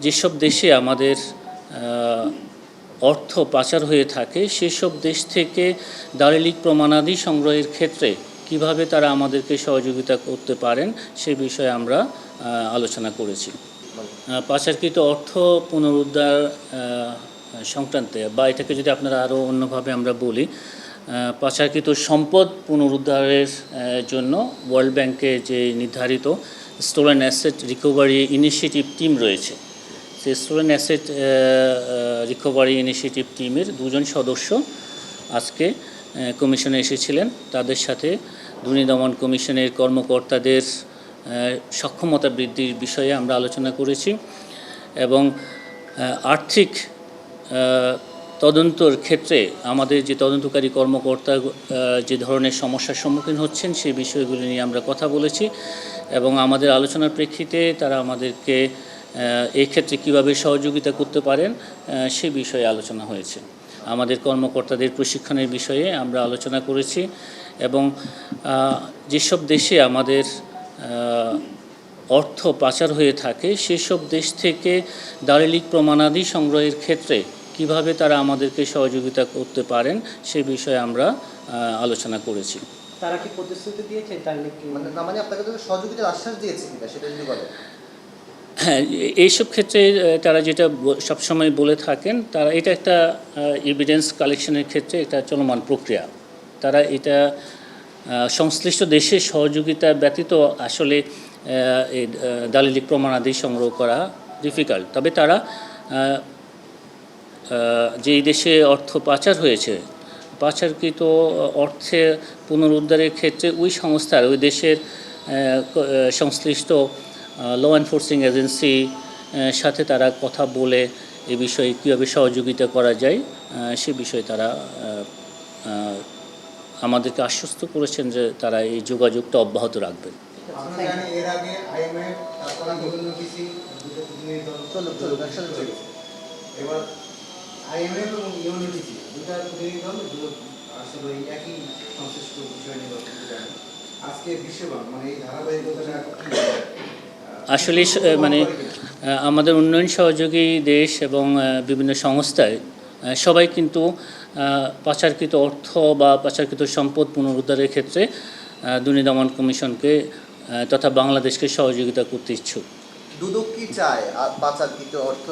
যেসব দেশে আমাদের অর্থ পাচার হয়ে থাকে সেসব দেশ থেকে দালিলিক প্রমাণাদি সংগ্রহের ক্ষেত্রে কিভাবে তারা আমাদেরকে সহযোগিতা করতে পারেন সে বিষয়ে আমরা আলোচনা করেছি। পাচারকৃত অর্থ পুনরুদ্ধার সংক্রান্তে বা এটাকে যদি আপনারা আরও অন্যভাবে আমরা বলি, পাচারকৃত সম্পদ পুনরুদ্ধারের জন্য ওয়ার্ল্ড ব্যাংকে যে নির্ধারিত stolen asset recovery initiative team রয়েছে, সেই স্টোলেন অ্যাসেট রিকভারি ইনিশিয়েটিভ টিমের দুজন সদস্য আজকে কমিশনে এসেছিলেন। তাদের সাথে দুর্নীতি দমন কমিশনের কর্মকর্তাদের সক্ষমতা বৃদ্ধির বিষয়ে আমরা আলোচনা করেছি এবং আর্থিক তদন্তর ক্ষেত্রে আমাদের যে তদন্তকারী কর্মকর্তা যে ধরনের সমস্যার সম্মুখীন হচ্ছেন সেই বিষয়গুলি নিয়ে আমরা কথা বলেছি এবং আমাদের আলোচনার প্রেক্ষিতে তারা আমাদেরকে এই ক্ষেত্রে কীভাবে সহযোগিতা করতে পারেন সে বিষয়ে আলোচনা হয়েছে। আমাদের কর্মকর্তাদের প্রশিক্ষণের বিষয়ে আমরা আলোচনা করেছি এবং যেসব দেশে আমাদের অর্থ পাচার হয়ে থাকে সেসব দেশ থেকে দালিলিক প্রমাণাদি সংগ্রহের ক্ষেত্রে কিভাবে তারা আমাদেরকে সহযোগিতা করতে পারেন সে বিষয়ে আমরা আলোচনা করেছি। তারা কি প্রতিশ্রুতি দিয়েছে মানে আপনাকে তো সহযোগিতার আশ্বাস দিয়েছে কিনা সেটা যদি বলেন। হ্যাঁ, এইসব ক্ষেত্রে তারা যেটা সবসময় বলে থাকেন, তারা এটা একটা এভিডেন্স কালেকশনের ক্ষেত্রে একটা চলমান প্রক্রিয়া। তারা এটা সংশ্লিষ্ট দেশের সহযোগিতা ব্যতীত আসলে এই দালিলিক প্রমাণাদি সংগ্রহ করা ডিফিকাল্ট। তবে তারা যেই দেশে অর্থ পাচার হয়েছে, পাচারকৃত অর্থে পুনরুদ্ধারের ক্ষেত্রে ওই সংস্থার ওই দেশের সংশ্লিষ্ট ল এনফোর্সিং এজেন্সি সাথে তারা কথা বলে এ বিষয়ে কীভাবে সহযোগিতা করা যায় সে বিষয়ে তারা আমাদেরকে আশ্বস্ত করেছেন যে তারা এই যোগাযোগটা অব্যাহত রাখবেন। আসলে মানে আমাদের উন্নয়ন সহযোগী দেশ এবং বিভিন্ন সংস্থায় সবাই কিন্তু পাচারকৃত অর্থ বা পাচারকৃত সম্পদ পুনরুদ্ধারের ক্ষেত্রে দুর্নীতি দমন কমিশনকে তথা বাংলাদেশকে সহযোগিতা করতে ইচ্ছুক। দুদক কি চায় পাচারকৃত অর্থ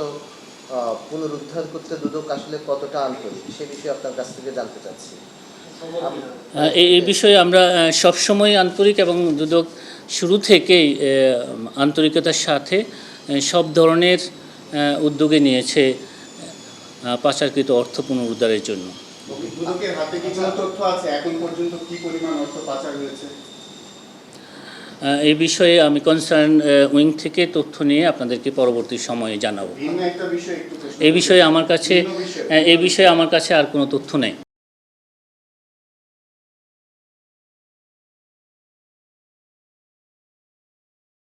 পুনরুদ্ধার করতে? দুদক আসলে কতটা আন্তরিক সে বিষয়ে আপনার কাছ থেকে জানতে চাচ্ছি। এই বিষয়ে আমরা সবসময় আন্তরিক এবং দুদক শুরু থেকেই আন্তরিকতার সাথে সব ধরনের উদ্যোগে নিয়েছে পাচারকৃত অর্থ পুনরুদ্ধারের জন্য। দুদকের হাতে কি কোনো তথ্য আছে এখন পর্যন্ত কি পরিমাণ অর্থ পাচার হয়েছে? এই বিষয়ে আমি কনসার্ন উইং থেকে তথ্য নিয়ে আপনাদেরকে পরবর্তী সময়ে জানাবো। এই বিষয়ে আমার কাছে আর কোনো তথ্য নেই।